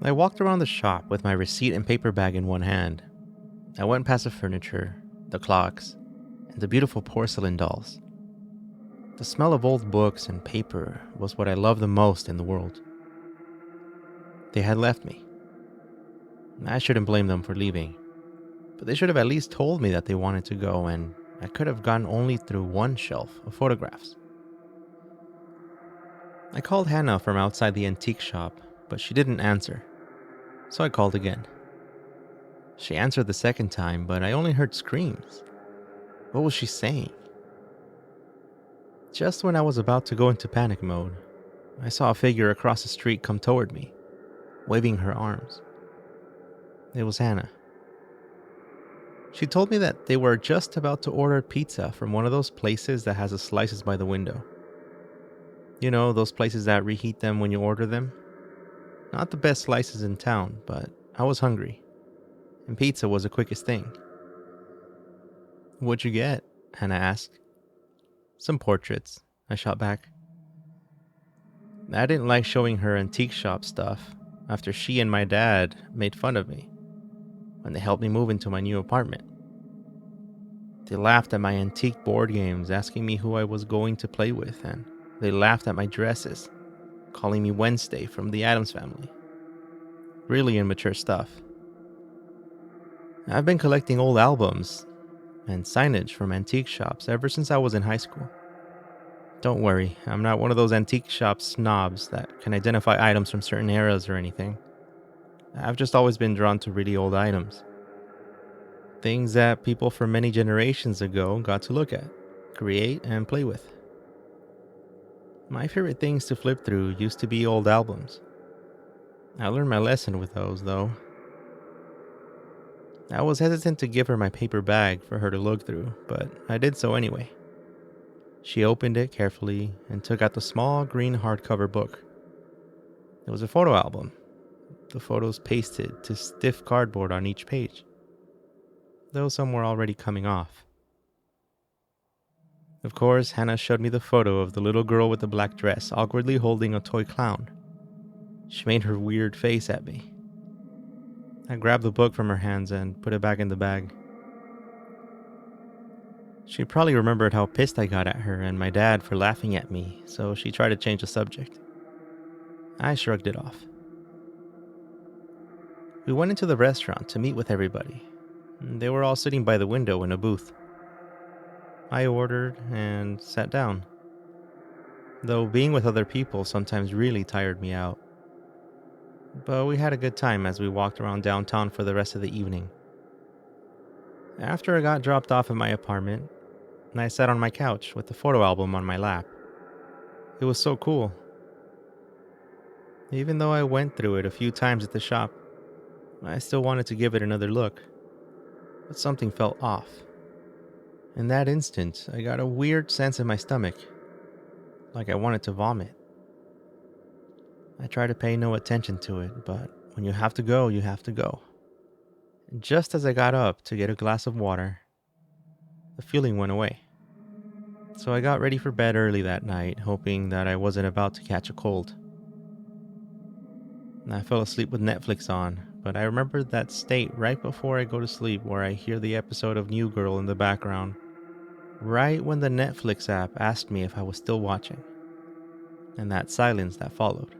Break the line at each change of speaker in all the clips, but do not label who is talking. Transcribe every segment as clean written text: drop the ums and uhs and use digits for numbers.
I walked around the shop with my receipt and paper bag in one hand. I went past the furniture, the clocks, and the beautiful porcelain dolls. The smell of old books and paper was what I loved the most in the world. They had left me. I shouldn't blame them for leaving, but they should have at least told me that they wanted to go, and I could have gone only through one shelf of photographs. I called Hannah from outside the antique shop, but she didn't answer, so I called again. She answered the second time, but I only heard screams. What was she saying? Just when I was about to go into panic mode, I saw a figure across the street come toward me, waving her arms. It was Hannah. She told me that they were just about to order pizza from one of those places that has the slices by the window. You know, those places that reheat them when you order them? Not the best slices in town, but I was hungry, and pizza was the quickest thing. "What'd you get?" Hannah asked. "Some portraits," I shot back. I didn't like showing her antique shop stuff after she and my dad made fun of me when they helped me move into my new apartment. They laughed at my antique board games, asking me who I was going to play with, and they laughed at my dresses, calling me Wednesday from the Addams Family. Really immature stuff. I've been collecting old albums and signage from antique shops ever since I was in high school. Don't worry, I'm not one of those antique shop snobs that can identify items from certain eras or anything. I've just always been drawn to really old items. Things that people from many generations ago got to look at, create, and play with. My favorite things to flip through used to be old albums. I learned my lesson with those, though. I was hesitant to give her my paper bag for her to look through, but I did so anyway. She opened it carefully and took out the small green hardcover book. It was a photo album, the photos pasted to stiff cardboard on each page, though some were already coming off. Of course, Hannah showed me the photo of the little girl with the black dress awkwardly holding a toy clown. She made her weird face at me. I grabbed the book from her hands and put it back in the bag. She probably remembered how pissed I got at her and my dad for laughing at me, so she tried to change the subject. I shrugged it off. We went into the restaurant to meet with everybody. They were all sitting by the window in a booth. I ordered and sat down, though being with other people sometimes really tired me out. But we had a good time as we walked around downtown for the rest of the evening. After I got dropped off at my apartment, I sat on my couch with the photo album on my lap. It was so cool. Even though I went through it a few times at the shop, I still wanted to give it another look. But something felt off. In that instant, I got a weird sense in my stomach, like I wanted to vomit. I tried to pay no attention to it, but when you have to go, you have to go. And just as I got up to get a glass of water, the feeling went away. So I got ready for bed early that night, hoping that I wasn't about to catch a cold. I fell asleep with Netflix on, but I remembered that state right before I go to sleep where I hear the episode of New Girl in the background, right when the Netflix app asked me if I was still watching, and that silence that followed.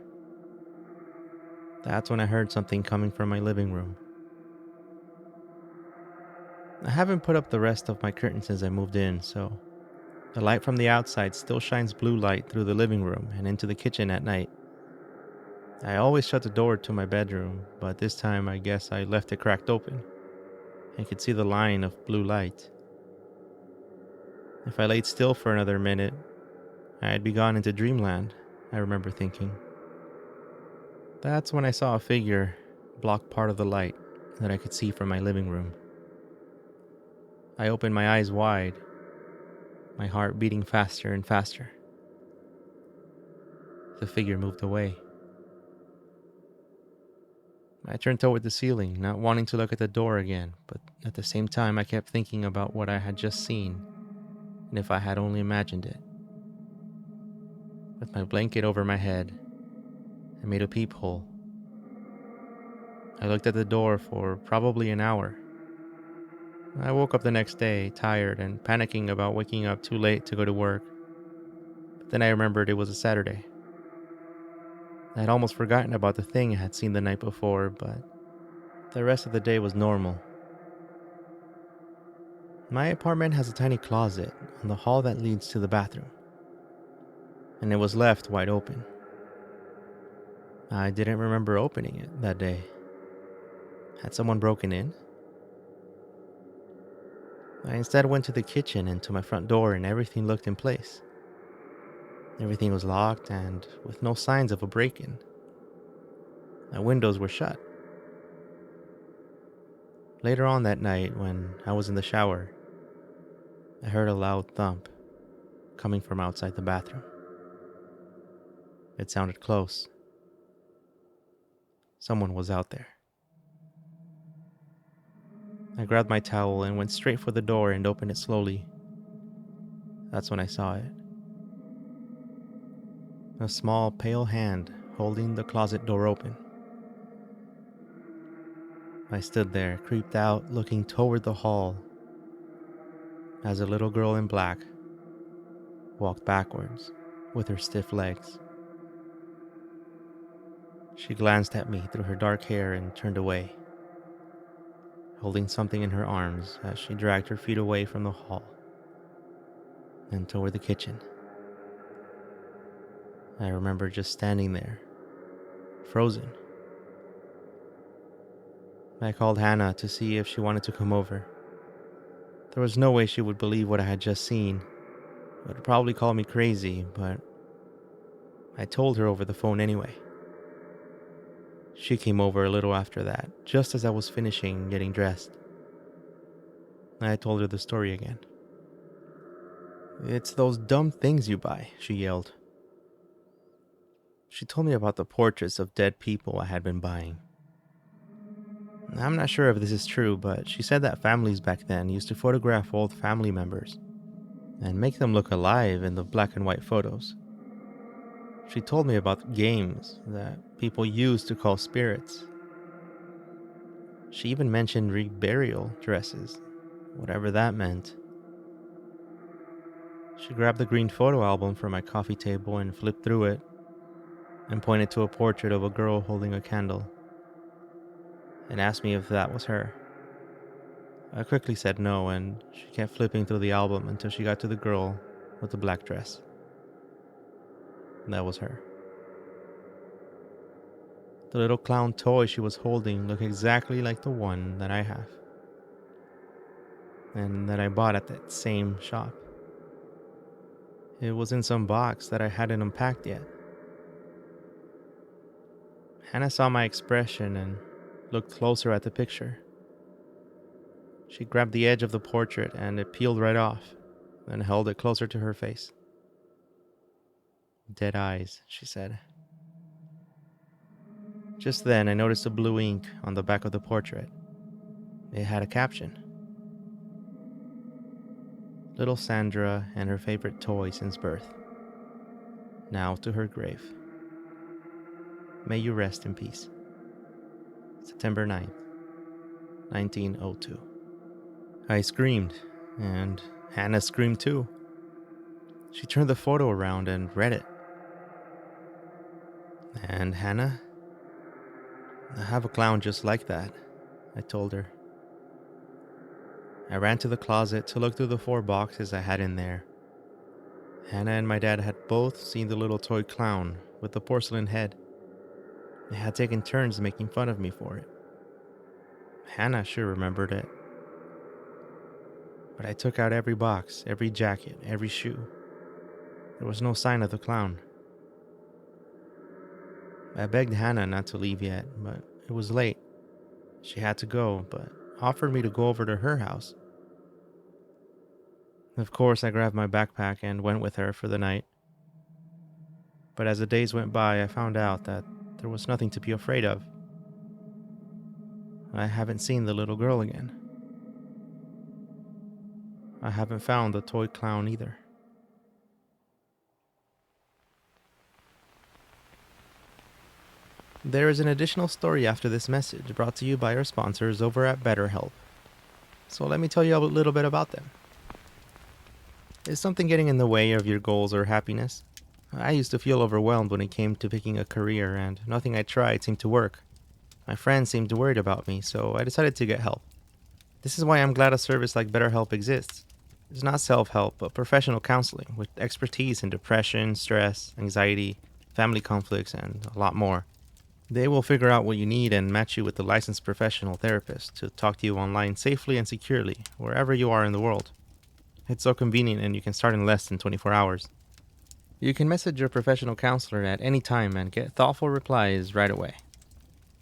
That's when I heard something coming from my living room. I haven't put up the rest of my curtains since I moved in, so the light from the outside still shines blue light through the living room and into the kitchen at night. I always shut the door to my bedroom, but this time I guess I left it cracked open and could see the line of blue light. If I laid still for another minute, I'd be gone into dreamland, I remember thinking. That's when I saw a figure block part of the light that I could see from my living room. I opened my eyes wide, my heart beating faster and faster. The figure moved away. I turned toward the ceiling, not wanting to look at the door again, but at the same time I kept thinking about what I had just seen, and if I had only imagined it. With my blanket over my head, I made a peephole I looked at the door for probably an hour. I woke up the next day, tired and panicking about waking up too late to go to work. But then I remembered it was a Saturday. I had almost forgotten about the thing I had seen the night before, but the rest of the day was normal. My apartment has a tiny closet on the hall that leads to the bathroom, and it was left wide open. I didn't remember opening it that day. Had someone broken in? I instead went to the kitchen and to my front door, and everything looked in place. Everything was locked and with no signs of a break in. My windows were shut. Later on that night, when I was in the shower, I heard a loud thump coming from outside the bathroom. It sounded close. Someone was out there. I grabbed my towel and went straight for the door and opened it slowly. That's when I saw it. A small, pale hand holding the closet door open. I stood there, creeped out, looking toward the hall, as a little girl in black walked backwards with her stiff legs. She glanced at me through her dark hair and turned away, holding something in her arms as she dragged her feet away from the hall and toward the kitchen. I remember just standing there, frozen. I called Hannah to see if she wanted to come over. There was no way she would believe what I had just seen. She would probably call me crazy, but I told her over the phone anyway. She came over a little after that, just as I was finishing getting dressed. I told her the story again. "It's those dumb things you buy," she yelled. She told me about the portraits of dead people I had been buying. I'm not sure if this is true, but she said that families back then used to photograph old family members and make them look alive in the black and white photos. She told me about games that people used to call spirits. She even mentioned reburial dresses, whatever that meant. She grabbed the green photo album from my coffee table and flipped through it and pointed to a portrait of a girl holding a candle and asked me if that was her. I quickly said no, and she kept flipping through the album until she got to the girl with the black dress. That was her. The little clown toy she was holding looked exactly like the one that I have, and that I bought at that same shop. It was in some box that I hadn't unpacked yet. Hannah saw my expression and looked closer at the picture. She grabbed the edge of the portrait and it peeled right off, then held it closer to her face. "Dead eyes," she said. Just then I noticed a blue ink on the back of the portrait. It had a caption. "Little Sandra and her favorite toy since birth. Now to her grave. May you rest in peace. September 9th, 1902. I screamed, and Hannah screamed too. She turned the photo around and read it. "And Hannah, I have a clown just like that," I told her. I ran to the closet to look through the 4 boxes I had in there. Hannah and my dad had both seen the little toy clown with the porcelain head. They had taken turns making fun of me for it. Hannah sure remembered it. But I took out every box, every jacket, every shoe. There was no sign of the clown. I begged Hannah not to leave yet, but it was late. She had to go, but offered me to go over to her house. Of course, I grabbed my backpack and went with her for the night. But as the days went by, I found out that there was nothing to be afraid of. I haven't seen the little girl again. I haven't found the toy clown either. There is an additional story after this message brought to you by our sponsors over at BetterHelp. So let me tell you a little bit about them. Is something getting in the way of your goals or happiness? I used to feel overwhelmed when it came to picking a career, and nothing I tried seemed to work. My friends seemed worried about me, so I decided to get help. This is why I'm glad a service like BetterHelp exists. It's not self-help, but professional counseling with expertise in depression, stress, anxiety, family conflicts, and a lot more. They will figure out what you need and match you with a licensed professional therapist to talk to you online safely and securely, wherever you are in the world. It's so convenient and you can start in less than 24 hours. You can message your professional counselor at any time and get thoughtful replies right away.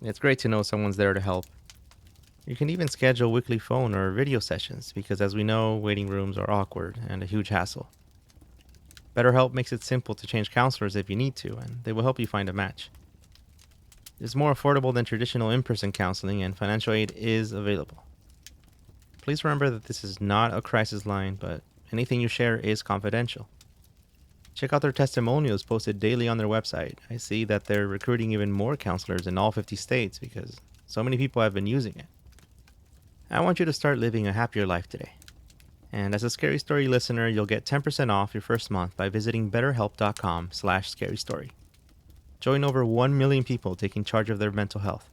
It's great to know someone's there to help. You can even schedule weekly phone or video sessions because, as we know, waiting rooms are awkward and a huge hassle. BetterHelp makes it simple to change counselors if you need to, and they will help you find a match. It's more affordable than traditional in-person counseling, and financial aid is available. Please remember that this is not a crisis line, but anything you share is confidential. Check out their testimonials posted daily on their website. I see that they're recruiting even more counselors in all 50 states because so many people have been using it. I want you to start living a happier life today. And as a Scary Story listener, you'll get 10% off your first month by visiting betterhelp.com/scarystory. Join over 1 million people taking charge of their mental health.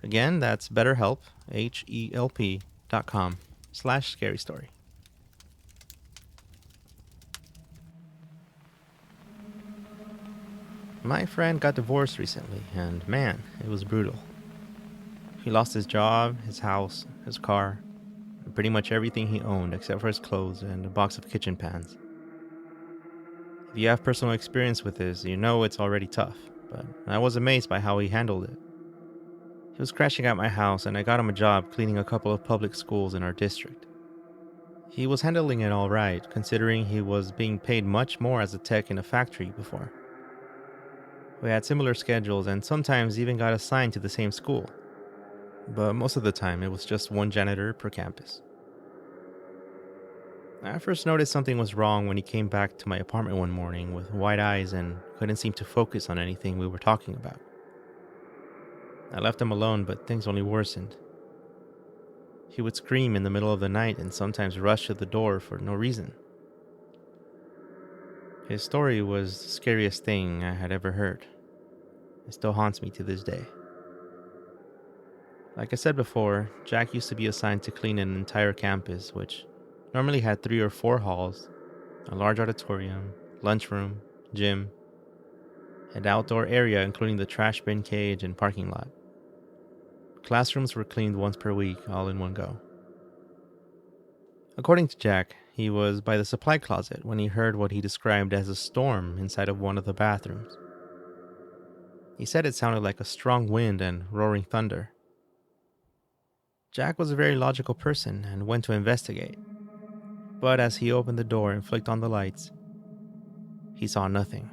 Again, that's BetterHelp, HELP.com/scarystory. My friend got divorced recently, and man, it was brutal. He lost his job, his house, his car, and pretty much everything he owned except for his clothes and a box of kitchen pans. If you have personal experience with this, you know it's already tough, but I was amazed by how he handled it. He was crashing at my house, and I got him a job cleaning a couple of public schools in our district. He was handling it all right, considering he was being paid much more as a tech in a factory before. We had similar schedules and sometimes even got assigned to the same school, but most of the time it was just one janitor per campus. I first noticed something was wrong when he came back to my apartment one morning with wide eyes and couldn't seem to focus on anything we were talking about. I left him alone, but things only worsened. He would scream in the middle of the night and sometimes rush to the door for no reason. His story was the scariest thing I had ever heard. It still haunts me to this day. Like I said before, Jack used to be assigned to clean an entire campus, which normally had 3 or 4 halls, a large auditorium, lunchroom, gym, and outdoor area including the trash bin cage and parking lot. Classrooms were cleaned once per week, all in one go. According to Jack, he was by the supply closet when he heard what he described as a storm inside of one of the bathrooms. He said it sounded like a strong wind and roaring thunder. Jack was a very logical person and went to investigate. But as he opened the door and flicked on the lights, he saw nothing.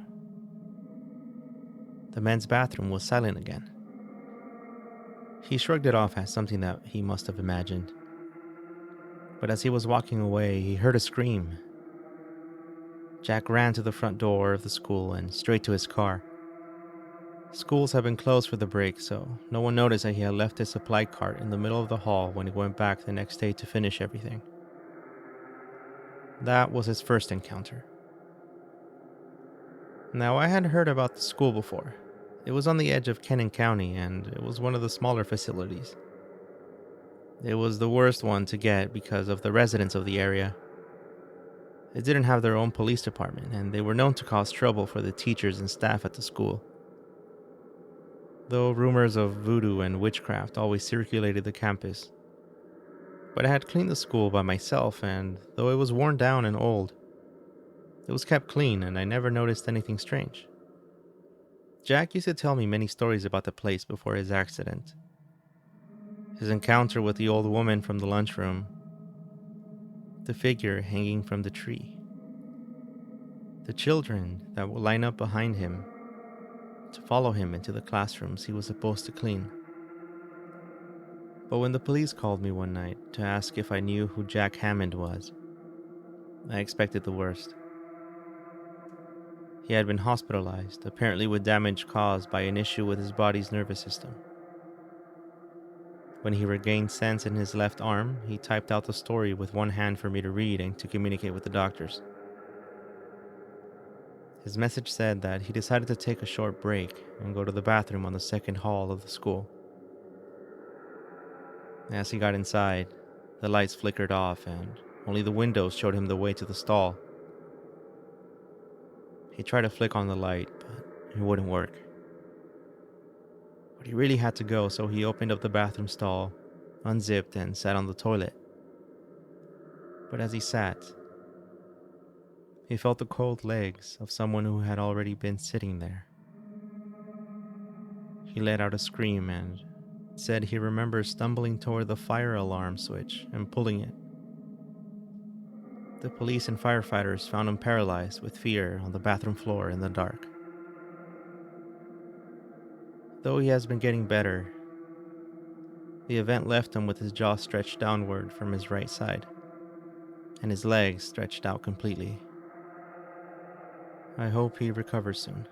The men's bathroom was silent again. He shrugged it off as something that he must have imagined. But as he was walking away, he heard a scream. Jack ran to the front door of the school and straight to his car. Schools had been closed for the break, so no one noticed that he had left his supply cart in the middle of the hall when he went back the next day to finish everything. That was his first encounter. Now, I had heard about the school before. It was on the edge of Kennon County, and it was one of the smaller facilities. It was the worst one to get because of the residents of the area. They didn't have their own police department, and they were known to cause trouble for the teachers and staff at the school. Though rumors of voodoo and witchcraft always circulated the campus. But I had cleaned the school by myself, and though it was worn down and old, it was kept clean and I never noticed anything strange. Jack used to tell me many stories about the place before his accident. His encounter with the old woman from the lunchroom, the figure hanging from the tree, the children that would line up behind him to follow him into the classrooms he was supposed to clean. But when the police called me one night to ask if I knew who Jack Hammond was, I expected the worst. He had been hospitalized, apparently with damage caused by an issue with his body's nervous system. When he regained sense in his left arm, he typed out the story with one hand for me to read and to communicate with the doctors. His message said that he decided to take a short break and go to the bathroom on the second hall of the school. As he got inside, the lights flickered off and only the windows showed him the way to the stall. He tried to flick on the light, but it wouldn't work. But he really had to go, so he opened up the bathroom stall, unzipped, and sat on the toilet. But as he sat, he felt the cold legs of someone who had already been sitting there. He let out a scream and said he remembers stumbling toward the fire alarm switch and pulling it. The police and firefighters found him paralyzed with fear on the bathroom floor in the dark. Though he has been getting better, the event left him with his jaw stretched downward from his right side, and his legs stretched out completely. I hope he recovers soon.